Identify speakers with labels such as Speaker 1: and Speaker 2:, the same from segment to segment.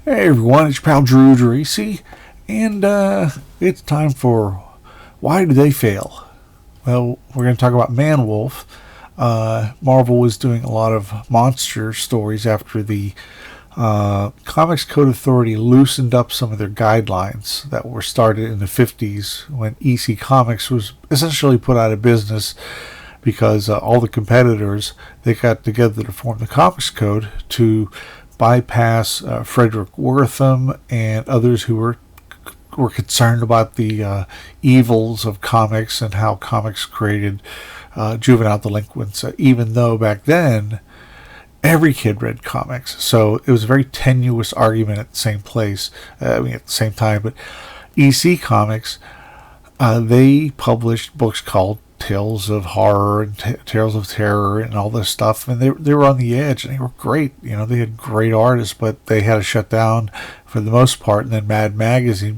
Speaker 1: Hey everyone, it's your pal Drew Geraci, and it's time for Why Do They Fail? Well, we're going to talk about Man Wolf. Marvel was doing a lot of monster stories after the Comics Code Authority loosened up some of their guidelines that were started in the 50s when EC Comics was essentially put out of business because all the competitors, they got together to form the Comics Code to bypass Frederick Wortham and others who were concerned about the evils of comics and how comics created juvenile delinquents. Even though back then every kid read comics, so it was a very tenuous argument at the same place. At the same time, but EC Comics they published books called Tales of Horror and Tales of Terror and all this stuff, and they were on the edge, and they were great. They had great artists, but they had to shut down for the most part. And then Mad Magazine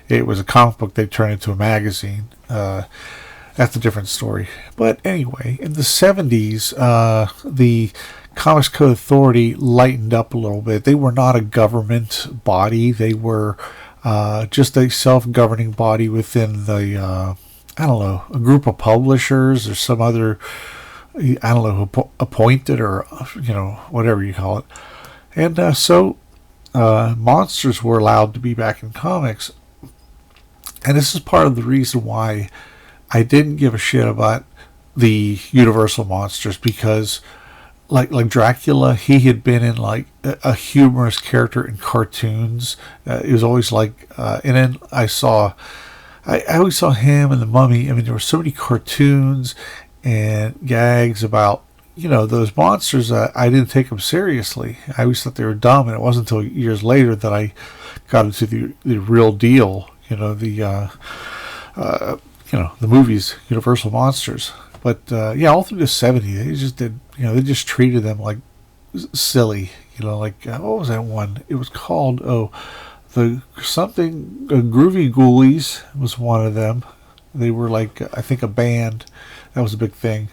Speaker 1: it was a comic book, they turned into a magazine. That's a different story. But anyway, in the 70s, the Comics Code Authority lightened up a little bit. They were not a government body. They were just a self-governing body within the a group of publishers or some other, appointed or, whatever you call it. And so monsters were allowed to be back in comics. And this is part of the reason why I didn't give a shit about the Universal monsters, because like Dracula, he had been in like a humorous character in cartoons. It was always like, and then I always saw him and the Mummy. I mean, there were so many cartoons and gags about, those monsters. I didn't take them seriously. I always thought they were dumb, and it wasn't until years later that I got into the real deal. The movies, Universal monsters. But all through the 70s, they just did. They just treated them like silly. Like what was that one? It was called Groovy Ghoulies was one of them. They were like, I think, a band. That was a big thing.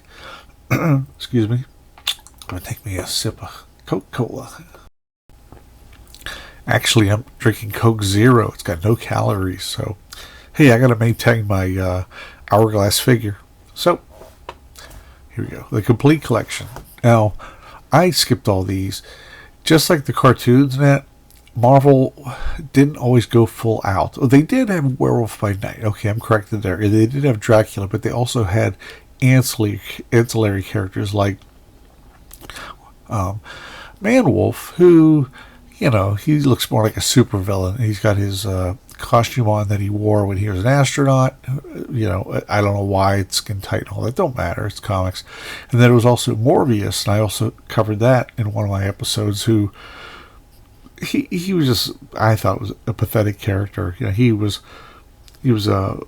Speaker 1: Excuse me. I'm going to take me a sip of Coca-Cola. Actually, I'm drinking Coke Zero. It's got no calories. So, hey, I got to maintain my hourglass figure. So, here we go. The complete collection. Now, I skipped all these. Just like the cartoons and that, Marvel didn't always go full out. They did have Werewolf by Night. Okay, I'm corrected there. They did have Dracula, but they also had ancillary characters like Man Wolf, who, he looks more like a supervillain. He's got his costume on that he wore when he was an astronaut. I don't know why it's skin tight and all that. Don't matter. It's comics. And then there was also Morbius, and I also covered that in one of my episodes, who he was just, I thought, was a pathetic character. He was a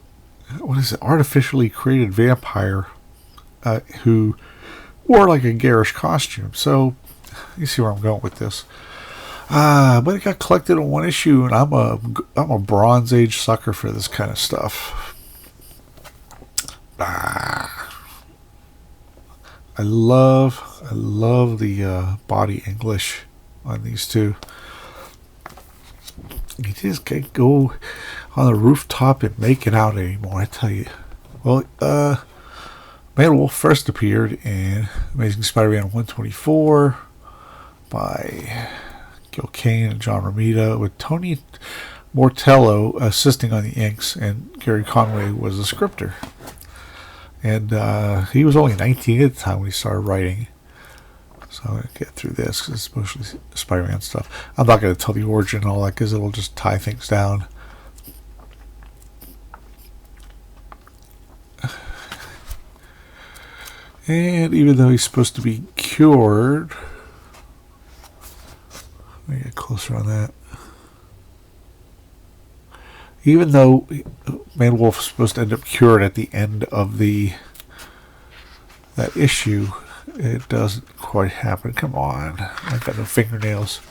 Speaker 1: artificially created vampire who wore like a garish costume. So you see where I'm going with this. But it got collected in one issue, and I'm a Bronze Age sucker for this kind of stuff. I love the body English on these two. You just can't go on the rooftop and make it out anymore, I tell you. Well, Man Wolf first appeared in Amazing Spider-Man 124 by Gil Kane and John Romita, with Tony Mortello assisting on the inks, and Gary Conway was the scripter. And he was only 19 at the time when he started writing. So I'm going to get through this because it's mostly Spider-Man stuff. I'm not going to tell the origin and all that because it'll just tie things down. And even though he's supposed to be cured, let me get closer on that. Even though Man Wolf is supposed to end up cured at the end of that issue, it doesn't quite happen. Come on. I've got no fingernails.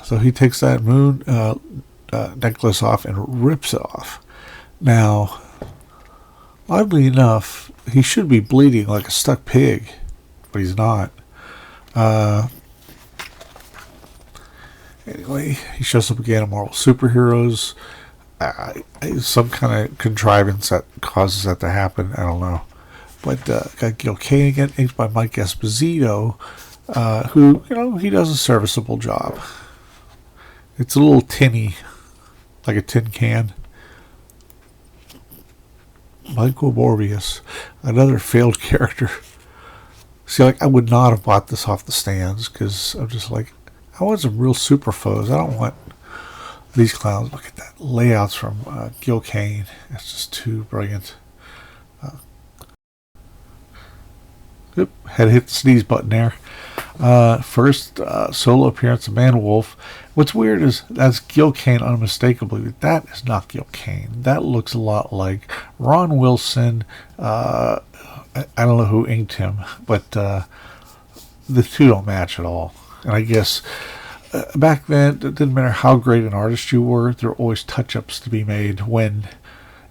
Speaker 1: So he takes that moon necklace off and rips it off. Now, oddly enough, he should be bleeding like a stuck pig, but he's not. Anyway, he shows up again in Marvel Superheroes. Some kind of contrivance that causes that to happen. I don't know. But got Gil Kane again, inked by Mike Esposito, who, he does a serviceable job. It's a little tinny, like a tin can. Michael Morbius, another failed character. See, I would not have bought this off the stands because I'm just like, I want some real super foes. I don't want these clowns. Look at that layouts from Gil Kane. It's just too brilliant. Had to hit the sneeze button there. First solo appearance of Man Wolf. What's weird is that's Gil Kane unmistakably, but that is not Gil Kane. That looks a lot like Ron Wilson. I don't know who inked him, but the two don't match at all. And I guess back then, it didn't matter how great an artist you were, there were always touch-ups to be made when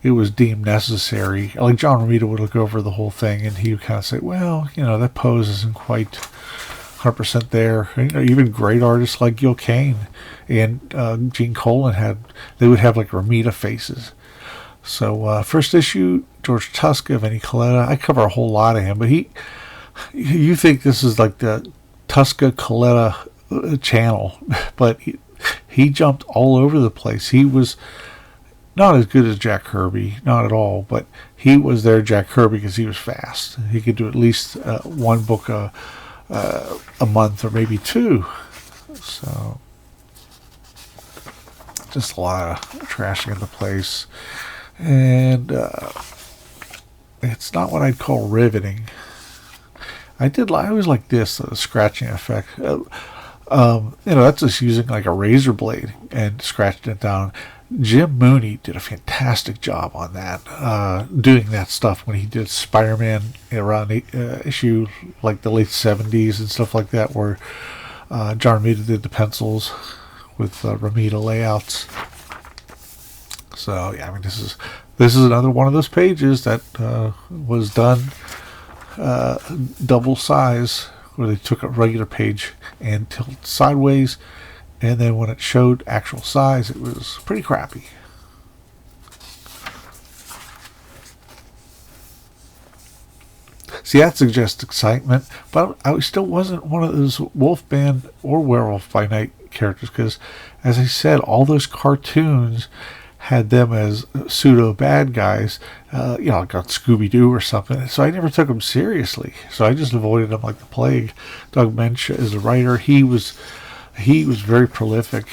Speaker 1: it was deemed necessary. Like John Romita would look over the whole thing and he would kind of say, well, that pose isn't quite 100% there. Even great artists like Gil Kane and Gene Colan they would have like Romita faces. So first issue, George Tuska, Vinnie Coletta. I cover a whole lot of him, but you think this is like the Tuska Coletta channel, but he jumped all over the place. He was not as good as Jack Kirby, not at all, but he was their Jack Kirby because he was fast. He could do at least one book a month or maybe two. So just a lot of trashing in the place. And it's not what I'd call riveting. I always like this, the scratching effect. That's just using like a razor blade and scratching it down. Jim Mooney did a fantastic job on that, doing that stuff when he did Spider-Man around issue like the late 70s and stuff like that, where John Romita did the pencils with Romita layouts. So yeah, I mean this is another one of those pages that was done double size, where they took a regular page and tilted sideways. And then when it showed actual size, it was pretty crappy. See, that suggests excitement, but I still wasn't one of those Wolfman or Werewolf by Night characters because, as I said, all those cartoons had them as pseudo bad guys, like on Scooby-Doo or something. So I never took them seriously. So I just avoided them like the plague. Doug Mensch is a writer. He was very prolific.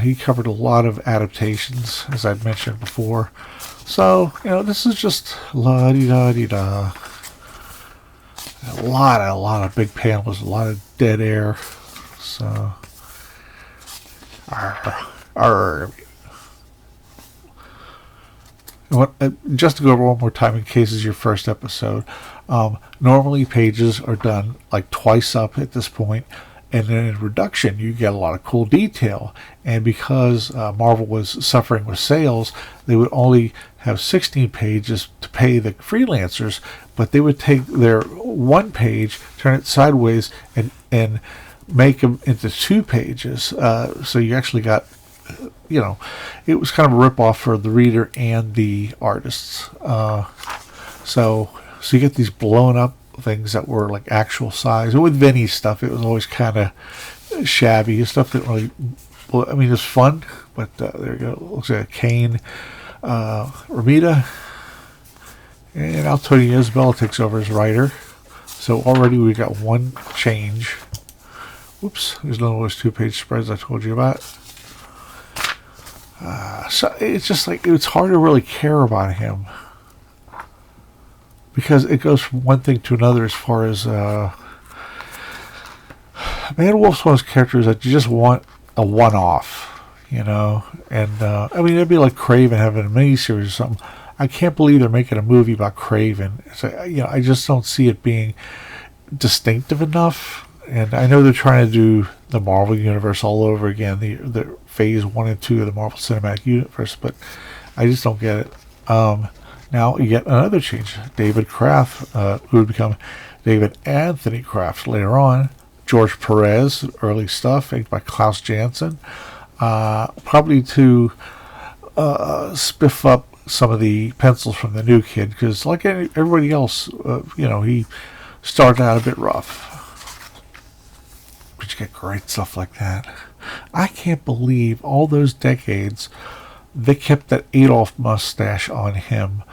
Speaker 1: He covered a lot of adaptations, as I'd mentioned before. So, this is just la-di-da-di-da. A lot of big panels, a lot of dead air. So, just to go over one more time in case it's your first episode, normally pages are done like twice up at this point. And then in reduction, you get a lot of cool detail. And because Marvel was suffering with sales, they would only have 16 pages to pay the freelancers, but they would take their one page, turn it sideways, and make them into 2 pages. So you actually got, it was kind of a ripoff for the reader and the artists. So you get these blown up things that were like actual size. And with Vinny's stuff, it was always kind of shabby. His stuff didn't really, it was fun, but there you go. It looks like a Kane, Romita, and Antonio Isabella takes over as writer. So already we got one change. Whoops, there's none of those 2-page spreads I told you about. So it's just like, it's hard to really care about him, because it goes from one thing to another as far as Man Wolf's one of those characters that you just want a one-off, and it'd be like Kraven having a miniseries or something. I can't believe they're making a movie about Kraven. I just don't see it being distinctive enough. And I know they're trying to do the Marvel Universe all over again, the phase 1 and 2 of the Marvel Cinematic Universe, but I just don't get it. Now you get another change. David Kraft, who would become David Anthony Kraft later on, George Perez, early stuff, inked by Klaus Janson. Probably to spiff up some of the pencils from the new kid, because like everybody else, he started out a bit rough. But you get great stuff like that. I can't believe all those decades they kept that Adolf mustache on him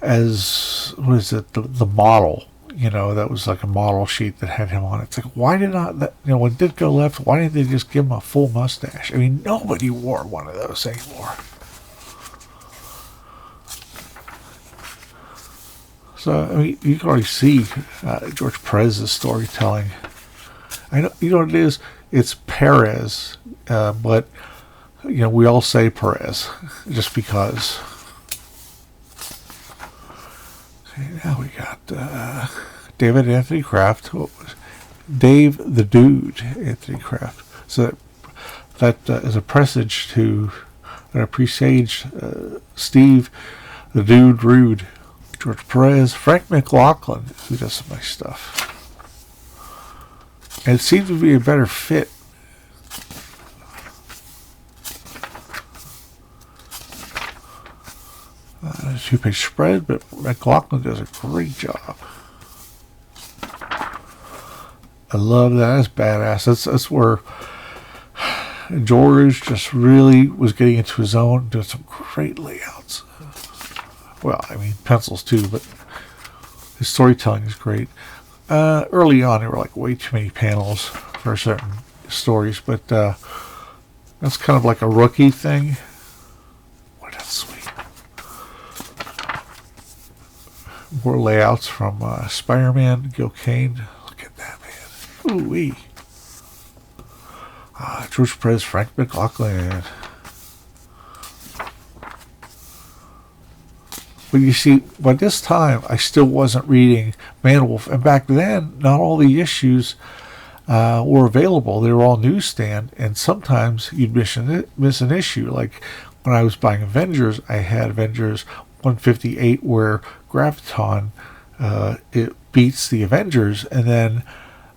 Speaker 1: as, what is it, the model. That was like a model sheet that had him on it. It's like, why did not, when Ditko left, why didn't they just give him a full mustache? I mean, nobody wore one of those anymore. So, I mean, you can already see George Perez's storytelling. I know, you know what it is? It's Perez, but, we all say Perez, just because. Okay, now we got David Anthony Kraft. Dave the Dude Anthony Kraft. So that is a presage to, a presage, Steve the Dude Rude. George Perez, Frank McLaughlin, who does some nice stuff. And it seems to be a better fit. A 2-page spread, but McLaughlin does a great job. I love that. That's badass. That's where George just really was getting into his own, doing some great layouts. Well, I mean, pencils too, but his storytelling is great. Early on, there were like way too many panels for certain stories, but that's kind of like a rookie thing. Boy, that's sweet. More layouts from Spider-Man, Gil Kane. Look at that, man. Ooh-wee. George Perez, Frank McLaughlin. But you see, by this time, I still wasn't reading Man-Wolf. And back then, not all the issues were available. They were all newsstand. And sometimes you'd miss an issue. Like when I was buying Avengers, I had Avengers 158 where Graviton, it beats the Avengers. And then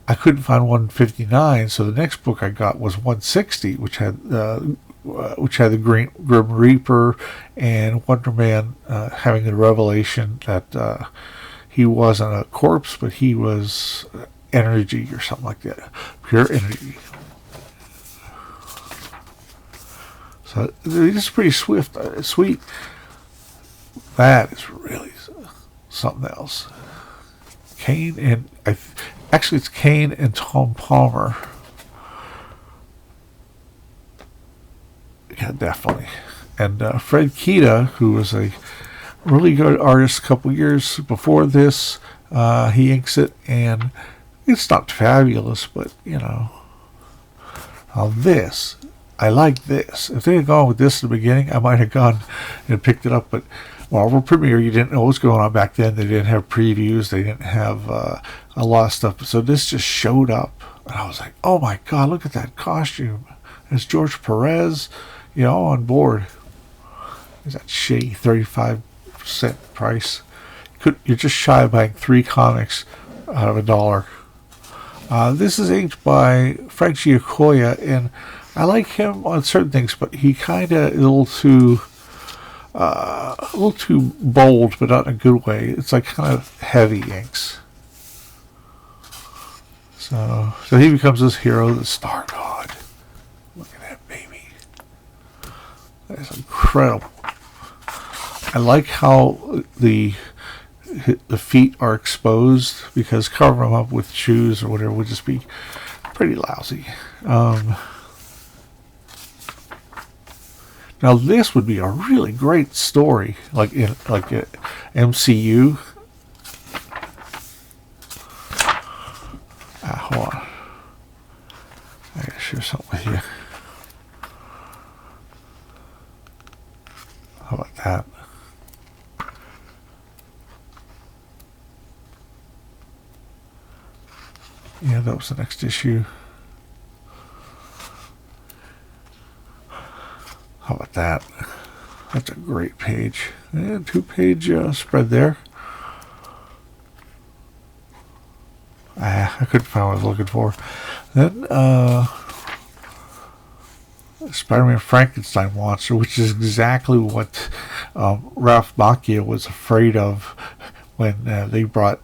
Speaker 1: I couldn't find 159. So the next book I got was 160, which had the Grim Reaper and Wonder Man having the revelation that he wasn't a corpse, but he was energy or something like that. Pure energy. So this is pretty sweet. That is really something else. Kane and... actually, it's Kane and Tom Palmer. Yeah, definitely. And Fred Kita, who was a really good artist a couple years before this, he inks it, and it's not fabulous, but, this, I like this. If they had gone with this at the beginning, I might have gone and picked it up, but Marvel Premiere, you didn't know what was going on back then. They didn't have previews. They didn't have a lot of stuff. So this just showed up, and I was like, oh my God, look at that costume. It's George Perez. On board. Is that shitty 35% price? You're just shy of buying 3 comics out of $1. This is inked by Frank Giacoya, and I like him on certain things, but he kind of is a little too bold, but not in a good way. It's like kind of heavy inks. So he becomes this hero, the Star God. Look at that baby. That's incredible. I like how the feet are exposed, because covering them up with shoes or whatever would just be pretty lousy. Now this would be a really great story, like a MCU. Hold on. I gotta share something with you. How about that? Yeah, that was the next issue. How about that? That's a great page. And 2-page spread there. I couldn't find what I was looking for. Then Spider-Man Frankenstein monster, which is exactly what Ralph Macchio was afraid of when they brought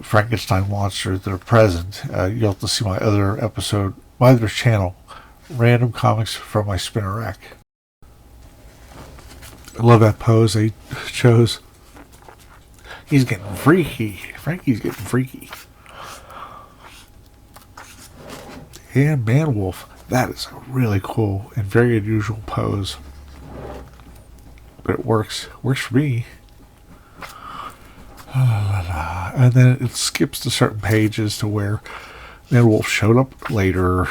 Speaker 1: Frankenstein monster to their present. You'll have to see my other episode, my other channel, Random Comics from my spinner rack. I love that pose they chose. He's getting freaky. Frankie's getting freaky. And Man-Wolf. That is a really cool and very unusual pose. But it works. Works for me. And then it skips to certain pages to where Man-Wolf showed up later.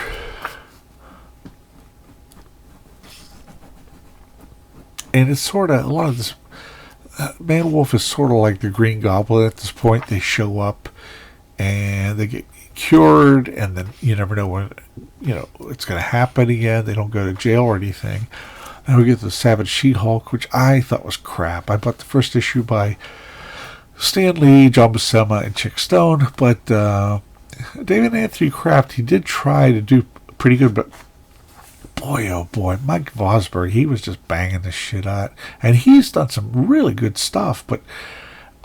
Speaker 1: And it's sort of, a lot of this, Man-Wolf is sort of like the Green Goblin at this point. They show up and they get cured, and then you never know when, it's going to happen again. They don't go to jail or anything. And we get the Savage She-Hulk, which I thought was crap. I bought the first issue by Stan Lee, John Buscema, and Chick Stone, but David Anthony Kraft, he did try to do pretty good, but boy, oh boy, Mike Vosberg, he was just banging this shit out. And he's done some really good stuff, but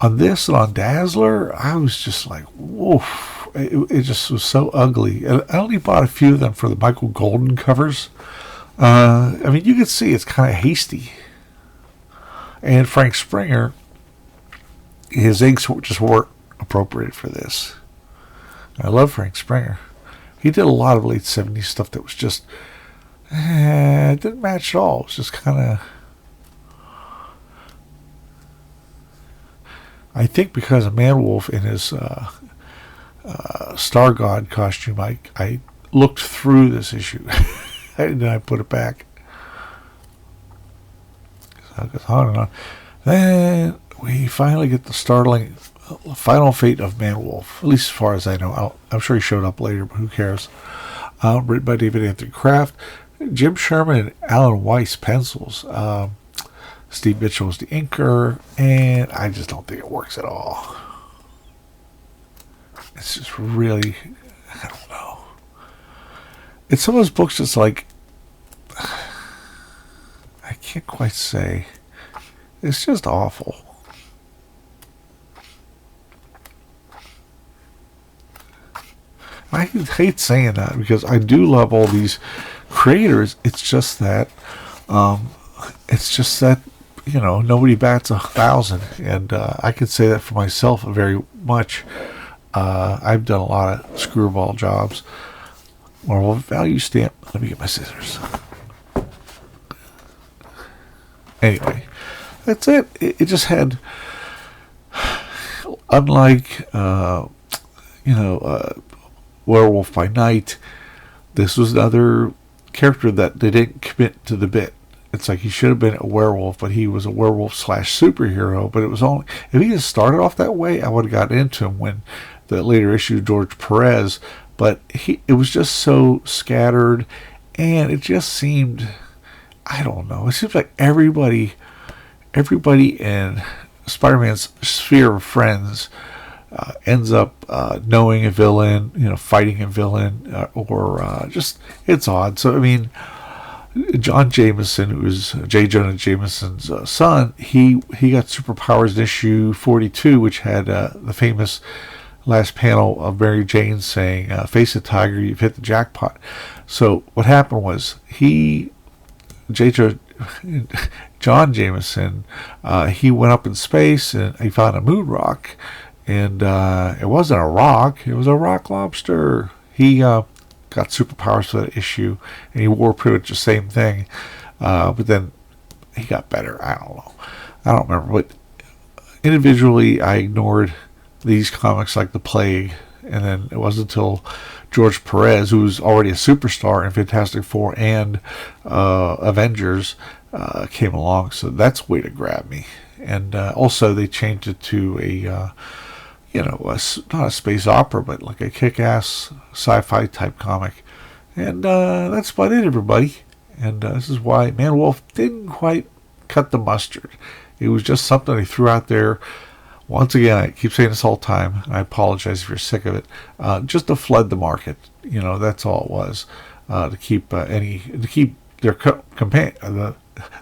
Speaker 1: on this and on Dazzler, I was just like, woof. It just was so ugly. I only bought a few of them for the Michael Golden covers. I mean, you can see it's kind of hasty. And Frank Springer, his inks just weren't appropriate for this. I love Frank Springer. He did a lot of late 70s stuff that was just, it didn't match at all. It was just kind of, I think because of Man-Wolf in his Star God costume, I looked through this issue. And then I put it back. So it goes on and on. Then we finally get the startling final fate of Man-Wolf, at least as far as I know. I'm sure he showed up later, but who cares? Written by David Anthony Kraft, Jim Sherman and Alan Weiss pencils. Steve Mitchell is the inker, and I just don't think it works at all. It's just really, I don't know. It's some of those books that's like, I can't quite say. It's just awful. I hate saying that because I do love all these creators. It's just that, nobody bats 1,000, and I could say that for myself very much. I've done a lot of screwball jobs. Marvel value stamp. Let me get my scissors. Anyway, that's it. It just had, unlike, Werewolf by Night, this was another character that they didn't commit to the bit. It's like he should have been a werewolf, but he was a werewolf / superhero. But it was only, if he had started off that way, I would have gotten into him when the later issue, George Perez. But it was just so scattered, and it just seemed, I don't know, it seems like everybody in Spider-Man's sphere of friends ends up knowing a villain, fighting a villain, or just, it's odd. So, I mean, John Jameson, who was J. Jonah Jameson's son, he got superpowers in issue 42, which had the famous last panel of Mary Jane saying, "Face it, Tiger, you've hit the jackpot." So what happened was John Jameson, he went up in space and he found a moon rock, and it wasn't a rock; it was a rock lobster. He got superpowers for that issue, and he wore pretty much the same thing, but then he got better. I don't remember, but individually I ignored these comics like the plague, and then it wasn't until George Perez, who was already a superstar in Fantastic Four and Avengers, came along. So that's a way to grab me. And also they changed it to not a space opera, but like a kick-ass sci-fi type comic. And that's about it, everybody. And this is why Man-Wolf didn't quite cut the mustard. It was just something they threw out there Once again, I keep saying this all the time, and I apologize if you're sick of it. Just to flood the market, that's all it was. To keep their the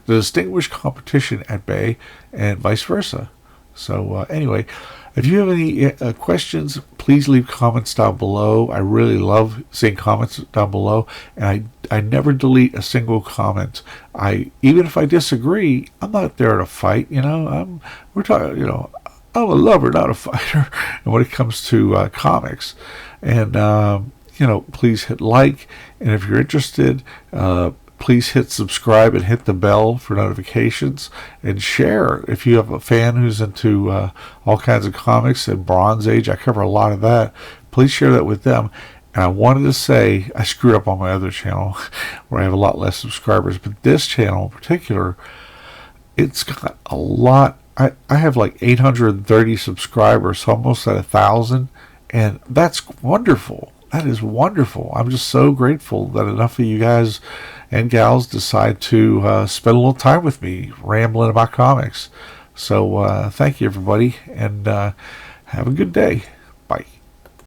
Speaker 1: distinguished competition at bay, and vice versa. So anyway, if you have any questions, please leave comments down below. I really love seeing comments down below, and I never delete a single comment. Even if I disagree, I'm not there to fight. We're talking. I'm a lover, not a fighter. And when it comes to comics, and please hit like, and if you're interested, please hit subscribe and hit the bell for notifications, and share if you have a fan who's into all kinds of comics and Bronze Age. I cover a lot of that. Please share that with them. And I wanted to say, I screwed up on my other channel where I have a lot less subscribers, but this channel in particular, it's got a lot. I have like 830 subscribers, so almost at 1,000, and that's wonderful. That is wonderful. I'm just so grateful that enough of you guys and gals decide to spend a little time with me rambling about comics. So thank you, everybody, and have a good day. Bye.